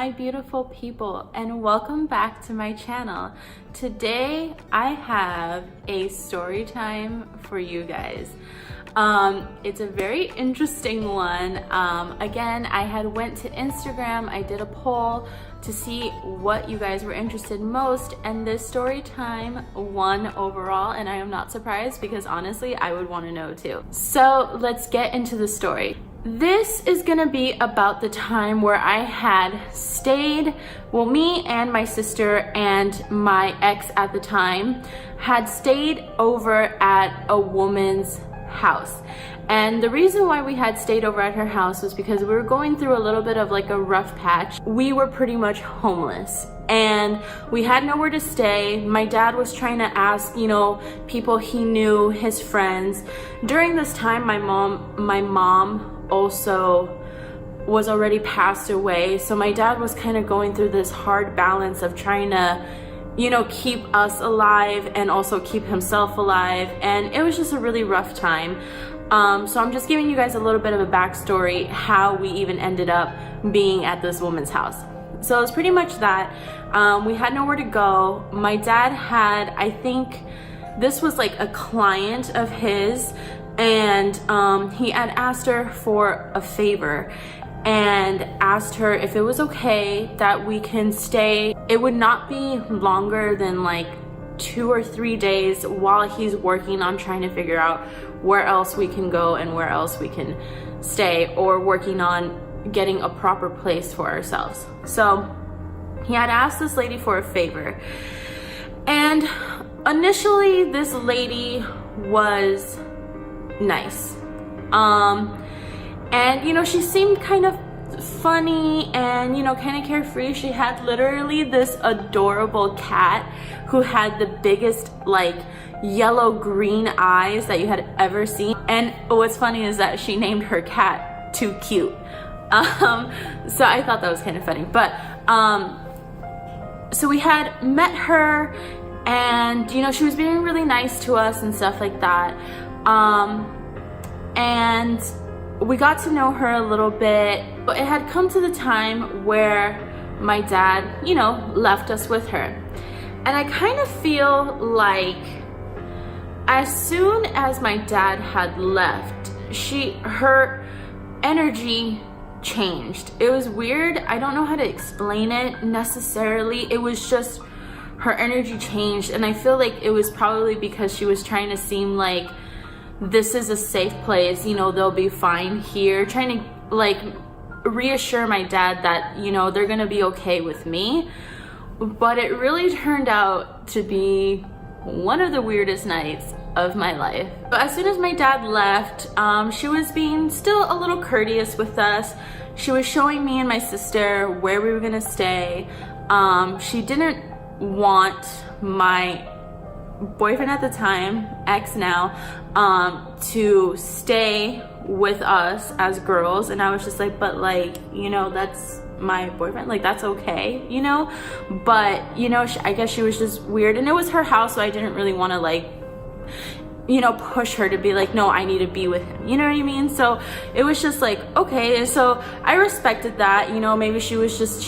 my beautiful people, and welcome back to my channel. Today I have a story time for you guys. It's a very interesting one. Again, I had went to Instagram, I did a poll to see what you guys were interested most, and this story time won overall, and I am not surprised because honestly I would want to know too. So let's get into the story. This is gonna be about the time where I had stayed, well, me and my sister and my ex at the time had stayed over at a woman's house. And the reason why we had stayed over at her house was because we were going through a little bit of like a rough patch. We were pretty much homeless and we had nowhere to stay. My dad was trying to ask, you know, people he knew, his friends. During this time, my mom also was already passed away. So my dad was kind of going through this hard balance of trying to, you know, keep us alive and also keep himself alive. And it was just a really rough time. So I'm just giving you guys a little bit of a backstory how we even ended up being at this woman's house. So it's pretty much that. We had nowhere to go. My dad had, I think this was like a client of his, and he had asked her for a favor and asked her if it was okay that we can stay. It would not be longer than like 2 or 3 days while he's working on trying to figure out where else we can go and where else we can stay, or working on getting a proper place for ourselves. So he had asked this lady for a favor, and initially this lady was nice, and you know, she seemed kind of funny and, you know, kind of carefree. She had literally this adorable cat who had the biggest like yellow green eyes that you had ever seen. And what's funny is that she named her cat Too Cute. So I thought that was kind of funny. But so we had met her, and you know, she was being really nice to us and stuff like that. And we got to know her a little bit, but it had come to the time where my dad, you know, left us with her. And I kind of feel like as soon as my dad had left, her energy changed. It was weird. I don't know how to explain it necessarily. It was just her energy changed, and I feel like it was probably because she was trying to seem like this is a safe place, you know, they'll be fine here, trying to like reassure my dad that, you know, they're gonna be okay with me. But it really turned out to be one of the weirdest nights of my life. But as soon as my dad left, she was being still a little courteous with us. She was showing me and my sister where we were gonna stay. She didn't want my boyfriend at the time, ex now, to stay with us as girls, and I was just like, but like, you know, that's my boyfriend, like that's okay, you know. But you know, I guess she was just weird, and it was her house, so I didn't really want to like, you know, push her to be like, no, I need to be with him, you know what I mean? So it was just like, okay. So I respected that, you know, maybe she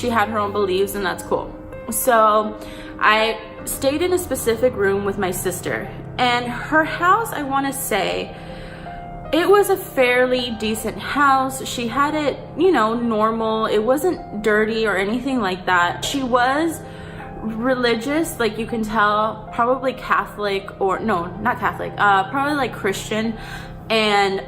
had her own beliefs, and that's cool. So I stayed in a specific room with my sister, and her house, I want to say, it was a fairly decent house. She had it, you know, normal. It wasn't dirty or anything like that. She was religious, like you can tell, probably Catholic, or no, not Catholic, probably like Christian. And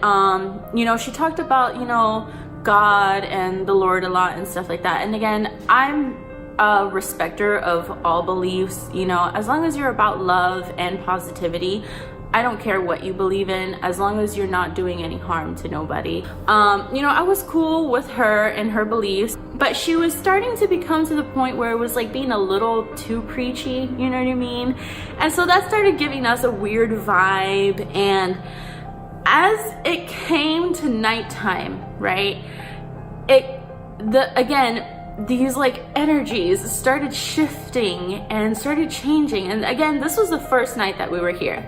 you know, she talked about, you know, God and the Lord a lot and stuff like that. And again, I'm a respecter of all beliefs, you know, as long as you're about love and positivity. I don't care what you believe in, as long as you're not doing any harm to nobody. You know, I was cool with her and her beliefs, but she was starting to become to the point where it was like being a little too preachy, you know what I mean? And so that started giving us a weird vibe. And as it came to nighttime, right, these like energies started shifting and started changing. And again, this was the first night that we were here.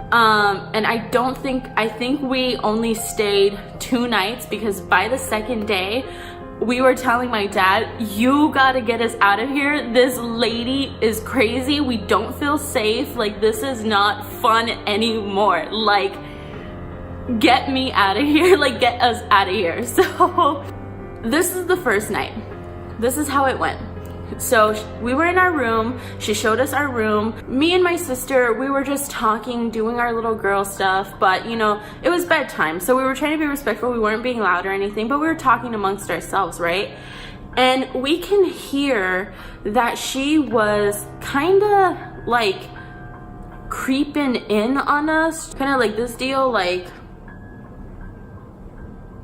And I think we only stayed 2 nights, because by the second day, we were telling my dad, you gotta get us out of here. This lady is crazy. We don't feel safe. Like, this is not fun anymore. Like, get me out of here. Like, get us out of here. So this is the first night. This is how it went. So we were in our room. She showed us our room. Me and my sister, we were just talking, doing our little girl stuff, but you know, it was bedtime, so we were trying to be respectful. We weren't being loud or anything, but we were talking amongst ourselves, right? And we can hear that she was kind of like creeping in on us, kind of like this deal, like,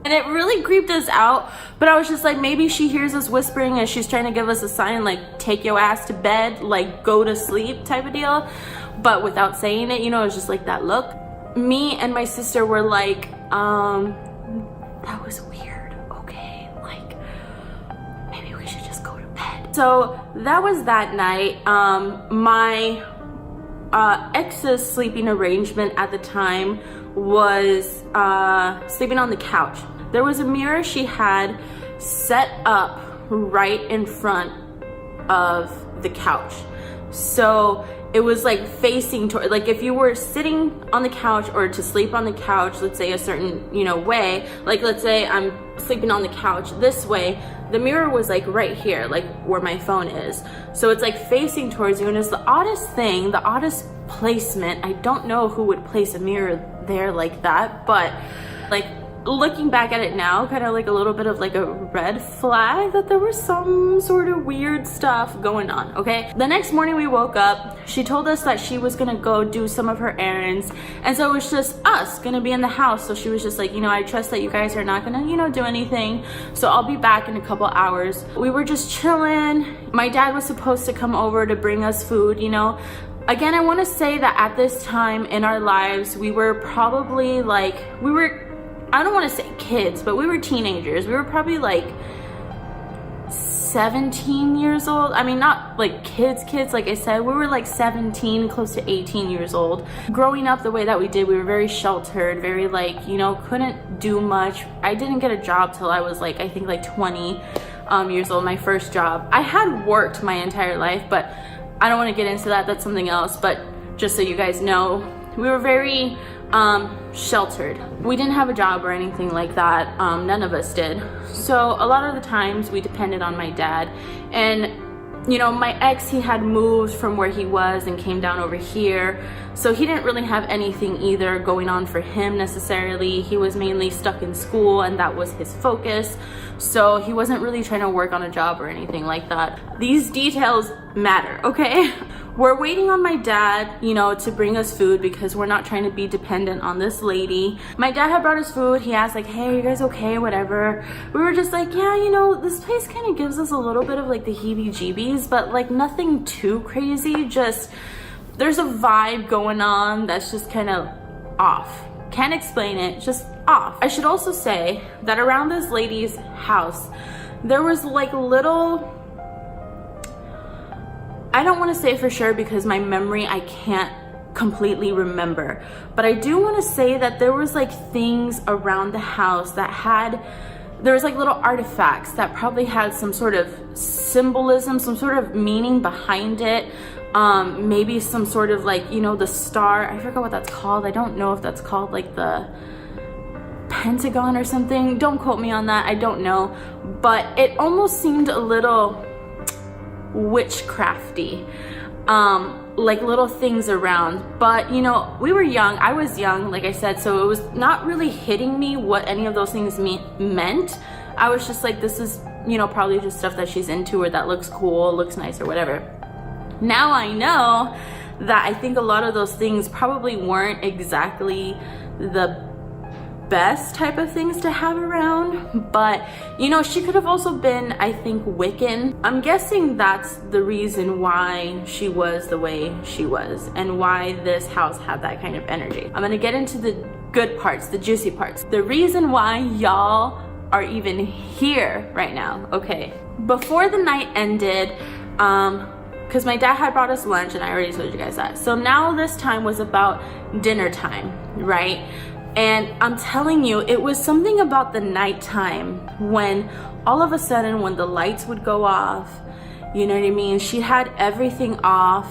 and it really creeped us out. But I was just like, maybe she hears us whispering and she's trying to give us a sign, like, take your ass to bed, like, go to sleep type of deal. But without saying it, you know, it was just like that look. Me and my sister were like, that was weird, okay, like, maybe we should just go to bed. So that was that night. My ex's sleeping arrangement at the time was sleeping on the couch. There was a mirror she had set up right in front of the couch. So it was like facing toward, like if you were sitting on the couch or to sleep on the couch, let's say a certain, you know, way, like let's say I'm sleeping on the couch this way, the mirror was like right here, like where my phone is. So it's like facing towards you, and it's the oddest thing, the oddest placement. I don't know who would place a mirror there like that, but like looking back at it now, kind of like a little bit of like a red flag that there was some sort of weird stuff going on, okay? The next morning we woke up, she told us that she was gonna go do some of her errands, and so it was just us gonna be in the house. So she was just like, you know, I trust that you guys are not gonna, you know, do anything, so I'll be back in a couple hours. We were just chilling. My dad was supposed to come over to bring us food, you know. Again, I want to say that at this time in our lives, we were probably like, I don't want to say kids, but we were teenagers. We were probably like 17 years old. I mean, not like kids, like I said, we were like 17, close to 18 years old. Growing up the way that we did, we were very sheltered, very like, you know, couldn't do much. I didn't get a job till I was like, I think like 20 years old, my first job. I had worked my entire life, but I don't want to get into that. That's something else. But just so you guys know, we were very sheltered. We didn't have a job or anything like that. None of us did. So a lot of the times we depended on my dad. And you know, my ex, he had moved from where he was and came down over here. So he didn't really have anything either going on for him necessarily. He was mainly stuck in school and that was his focus. So he wasn't really trying to work on a job or anything like that. These details matter, okay? We're waiting on my dad, you know, to bring us food because we're not trying to be dependent on this lady. My dad had brought us food. He asked like, hey, are you guys okay, whatever. We were just like, yeah, you know, this place kind of gives us a little bit of like the heebie-jeebies, but like nothing too crazy. Just there's a vibe going on that's just kind of off. Can't explain it, just off. I should also say that around this lady's house, there was like little, I don't want to say for sure because my memory, I can't completely remember, but I do want to say that there was like things around the house that had, there was like little artifacts that probably had some sort of symbolism, some sort of meaning behind it. Maybe some sort of like, you know, the star, I forgot what that's called. I don't know if that's called like the Pentagon or something. Don't quote me on that, I don't know. But it almost seemed a little witchcrafty, like little things around. But you know, we were young, I was young, like I said, so it was not really hitting me what any of those things meant. I was just like, this is, you know, probably just stuff that she's into or that looks cool, looks nice or whatever. Now I know that I think a lot of those things probably weren't exactly the best type of things to have around, but you know, she could have also been, I think, Wiccan. I'm guessing that's the reason why she was the way she was and why this house had that kind of energy. I'm gonna get into the good parts, the juicy parts, the reason why y'all are even here right now. Okay, before the night ended, because my dad had brought us lunch and I already told you guys that. So now this time was about dinner time, right? And I'm telling you, it was something about the nighttime when all of a sudden when the lights would go off, you know what I mean, she had everything off.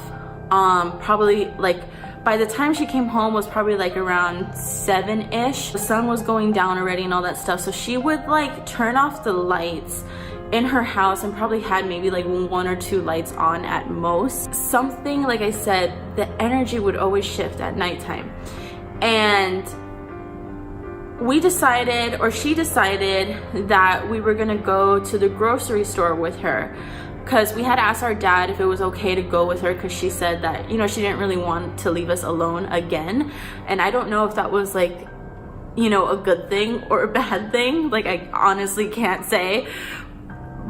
Probably like by the time she came home was probably like around 7-ish. The sun was going down already and all that stuff. So she would like turn off the lights in her house and probably had maybe like 1 or 2 lights on at most. Something, like I said, the energy would always shift at nighttime. And we decided, or she decided, that we were gonna go to the grocery store with her, because we had asked our dad if it was okay to go with her, because she said that, you know, she didn't really want to leave us alone again. And I don't know if that was like, you know, a good thing or a bad thing. Like, I honestly can't say.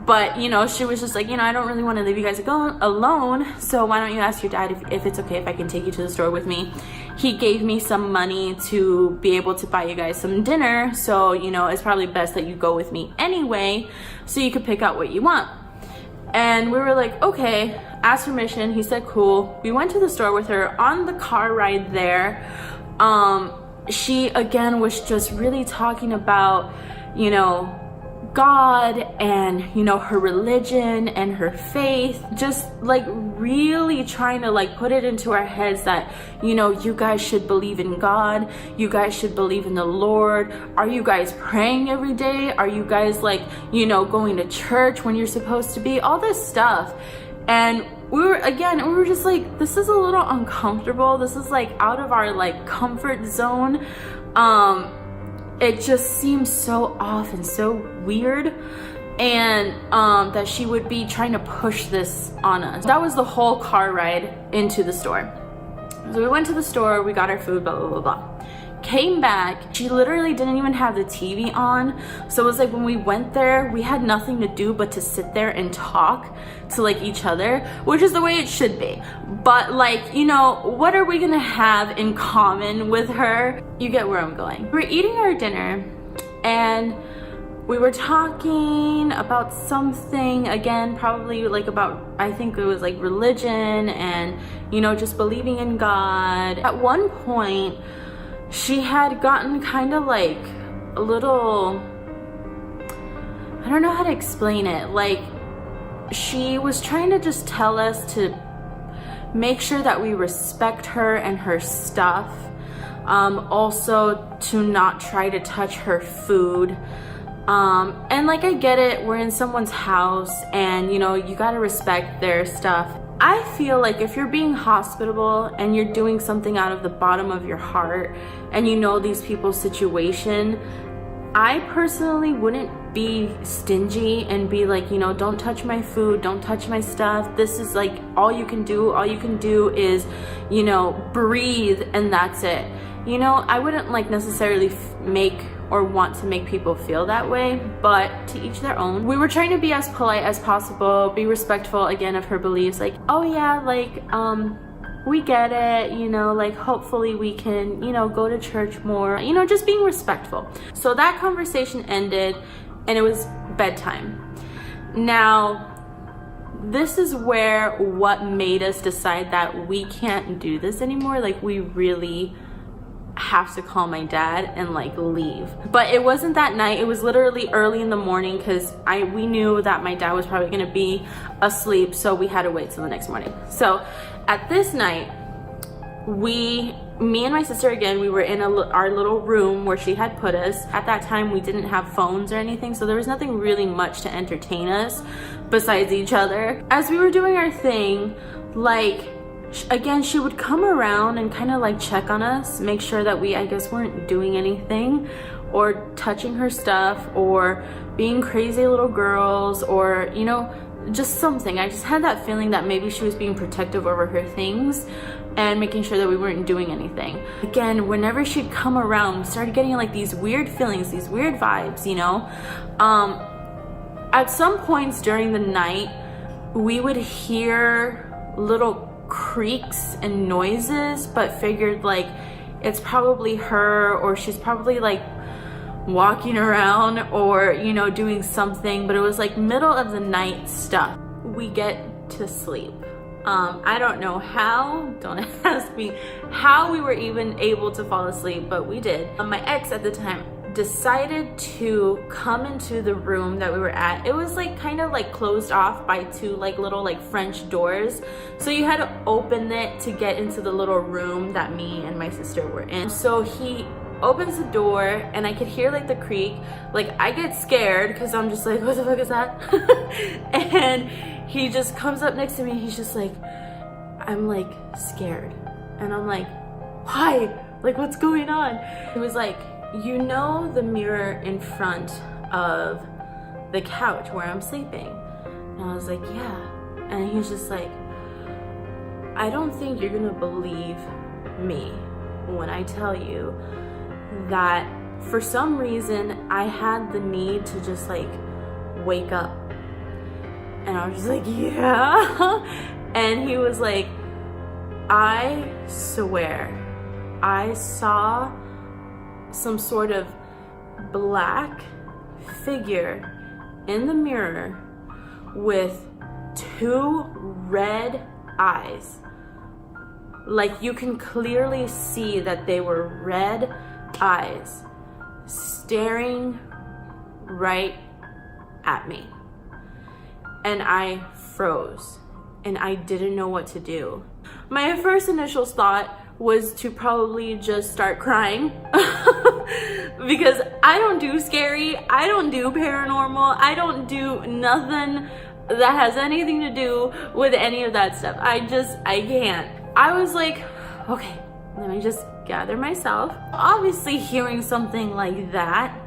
But, you know, she was just like, you know, I don't really want to leave you guys alone, so why don't you ask your dad if it's okay if I can take you to the store with me. He gave me some money to be able to buy you guys some dinner, so, you know, it's probably best that you go with me anyway, so you could pick out what you want. And we were like, okay, asked permission. He said cool. We went to the store with her. On the car ride there, she again was just really talking about, you know, God and, you know, her religion and her faith, just like really trying to like put it into our heads that, you know, you guys should believe in God, you guys should believe in the Lord. Are you guys praying every day? Are you guys like, you know, going to church when you're supposed to be? All this stuff. And we were just like, this is a little uncomfortable. This is like out of our like comfort zone. It just seems so off and so weird, and that she would be trying to push this on us. That was the whole car ride into the store. So we went to the store, we got our food, blah, blah, blah, blah. Came back, she literally didn't even have the TV on. So it was like when we went there, we had nothing to do but to sit there and talk to like each other, which is the way it should be. But like, you know, what are we gonna have in common with her? You get where I'm going. We're eating our dinner and we were talking about something, again, probably like about, I think it was like religion and, you know, just believing in God. At one point, she had gotten kind of like a little, I don't know how to explain it. Like, she was trying to just tell us to make sure that we respect her and her stuff. Also to not try to touch her food. And like, I get it, we're in someone's house and, you know, you gotta respect their stuff. I feel like if you're being hospitable and you're doing something out of the bottom of your heart and you know these people's situation, I personally wouldn't be stingy and be like, you know, don't touch my food, don't touch my stuff. This is like all you can do. All you can do is, you know, breathe, and that's it. You know, I wouldn't like necessarily make or want to make people feel that way, but to each their own. We were trying to be as polite as possible, be respectful again of her beliefs, like, oh yeah, like, we get it, you know, like hopefully we can, you know, go to church more, you know, just being respectful. So that conversation ended and it was bedtime. Now, this is where what made us decide that we can't do this anymore. Like, we really have to call my dad and like leave. But it wasn't that night, it was literally early in the morning, because we knew that my dad was probably gonna be asleep, so we had to wait till the next morning. So at this night, me and my sister, again, we were in our little room where she had put us. At that time, we didn't have phones or anything, so there was nothing really much to entertain us besides each other. As we were doing our thing, like, again, she would come around and kind of like check on us, make sure that we, I guess, weren't doing anything or touching her stuff or being crazy little girls, or, you know, just something. I just had that feeling that maybe she was being protective over her things and making sure that we weren't doing anything. Again, whenever she'd come around, we started getting like these weird feelings, these weird vibes, you know. At some points during the night, we would hear little creaks and noises, but figured like it's probably her, or she's probably like walking around, or, you know, doing something. But it was like middle of the night stuff. We get to sleep. I don't know how, don't ask me how we were even able to fall asleep, but we did. My ex at the time decided to come into the room that we were at. It was like kind of like closed off by two like little like French doors, so you had to open it to get into the little room that me and my sister were in. So he opens the door and I could hear like the creak. Like I get scared because I'm just like, what the fuck is that? And he just comes up next to me. He's just like, I'm like scared. And I'm like, why? Like, what's going on? He was like, you know the mirror in front of the couch where I'm sleeping? And I was like, yeah. And he was just like, I don't think you're gonna believe me when I tell you that for some reason I had the need to just like wake up. And I was just like, yeah. And he was like, I swear I saw some sort of black figure in the mirror with two red eyes. Like you can clearly see that they were red eyes staring right at me. And I froze and I didn't know what to do. My first initial thought was to probably just start crying because I don't do scary, I don't do paranormal, I don't do nothing that has anything to do with any of that stuff. I can't. I was like, okay, let me just gather myself. Obviously hearing something like that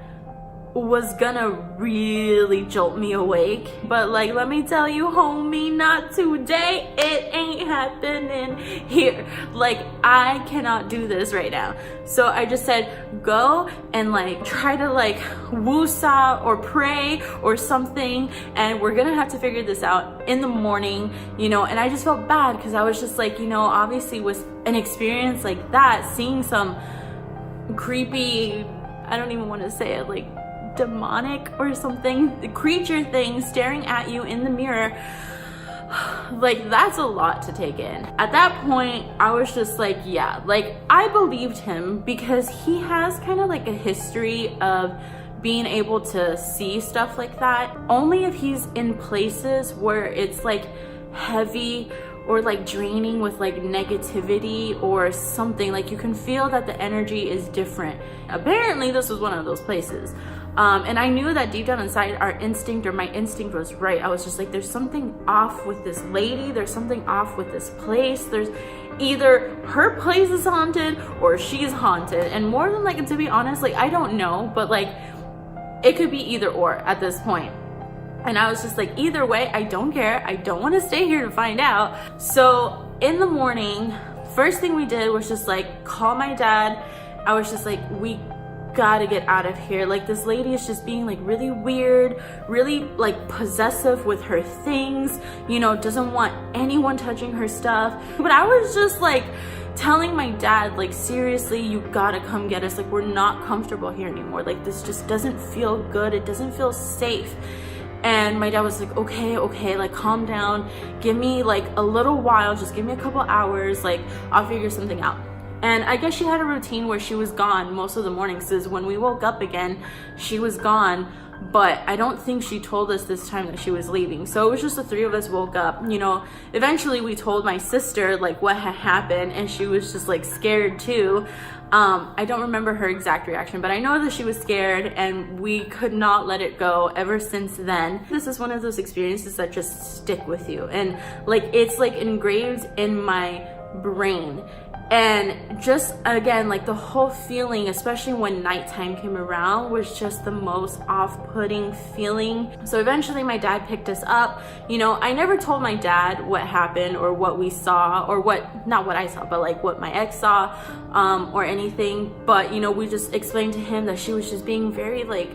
was gonna really jolt me awake, but like, let me tell you, homie, not today. It ain't happening here. Like, I cannot do this right now. So I just said, go and like try to like woo-saw or pray or something, and we're gonna have to figure this out in the morning, you know. And I just felt bad because I was just like, you know, obviously with an experience like that, seeing some creepy, I don't even want to say it, like demonic or something, the creature thing staring at you in the mirror, like that's a lot to take in. At that point I was just like, yeah, like I believed him because he has kind of like a history of being able to see stuff like that. Only if he's in places where it's like heavy or like draining with like negativity or something, like you can feel that the energy is different. Apparently this was one of those places. And I knew that deep down inside our instinct, or my instinct, was right. I was just like, there's something off with this lady, there's something off with this place. There's either her place is haunted or she's haunted. And more than like, to be honest, like I don't know, but like it could be either or at this point. And I was just like, either way, I don't care. I don't want to stay here to find out. So in the morning, first thing we did was just like call my dad. I was just like, we gotta get out of here. Like this lady is just being like really weird, really like possessive with her things, you know, doesn't want anyone touching her stuff. But I was just like telling my dad, like, seriously, you gotta come get us. Like, we're not comfortable here anymore. Like, this just doesn't feel good. It doesn't feel safe. And my dad was like, okay, like calm down, give me like a little while, just give me a couple hours, like I'll figure something out. And I guess she had a routine where she was gone most of the mornings, because when we woke up again, she was gone. But I don't think she told us this time that she was leaving. So it was just the three of us woke up, you know. Eventually we told my sister like what had happened, and she was just like scared too. I don't remember her exact reaction, but I know that she was scared, and we could not let it go ever since then. This is one of those experiences that just stick with you, and like it's like engraved in my brain. And just again, like the whole feeling, especially when nighttime came around, was just the most off-putting feeling. So eventually my dad picked us up. You know, I never told my dad what happened or what we saw, or what, not what I saw, but like what my ex saw, or anything. But, you know, we just explained to him that she was just being very like,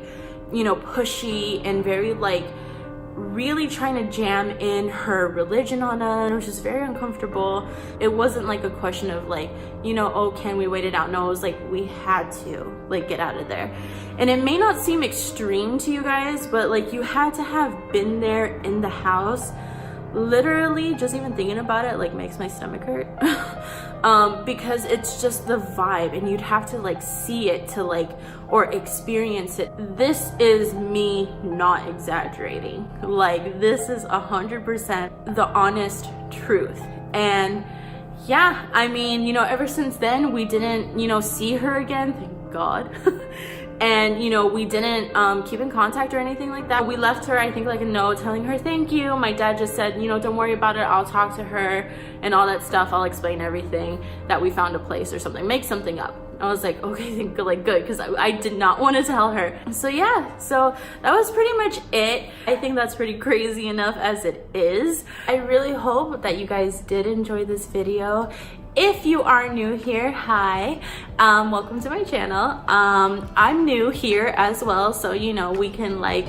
you know, pushy and very like really trying to jam in her religion on us. It was just very uncomfortable. It wasn't like a question of like, you know, oh, can we wait it out? No, it was like we had to like get out of there. And it may not seem extreme to you guys, but like you had to have been there in the house literally just even thinking about it like makes my stomach hurt. Because it's just the vibe, and you'd have to like see it to like, or experience it. This is me not exaggerating. Like, this is 100% the honest truth. And yeah, I mean, you know, ever since then we didn't, you know, see her again, thank God. And, you know, we didn't keep in contact or anything like that. We left her, I think, like a note telling her thank you. My dad just said, you know, don't worry about it, I'll talk to her and all that stuff. I'll explain everything, that we found a place or something, make something up. I was like, okay, like good, because I did not want to tell her. So yeah, so that was pretty much it. I think that's pretty crazy enough as it is. I really hope that you guys did enjoy this video. If you are new here, hi, welcome to my channel. I'm new here as well, so you know, we can like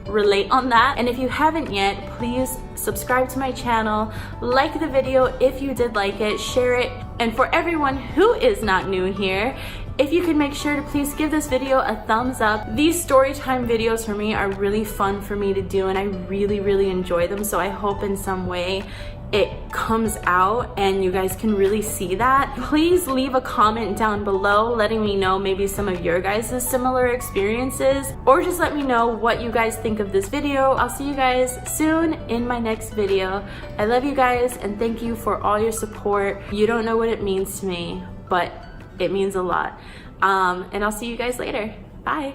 relate on that. And if you haven't yet, please subscribe to my channel, like the video if you did like it, share it. And for everyone who is not new here, if you could make sure to please give this video a thumbs up. These story time videos for me are really fun for me to do, and I really enjoy them. So I hope in some way it comes out and you guys can really see that. Please leave a comment down below letting me know maybe some of your guys' similar experiences, or just let me know what you guys think of this video. I'll see you guys soon in my next video. I love you guys and thank you for all your support. You don't know what it means to me, but it means a lot. And I'll see you guys later. Bye.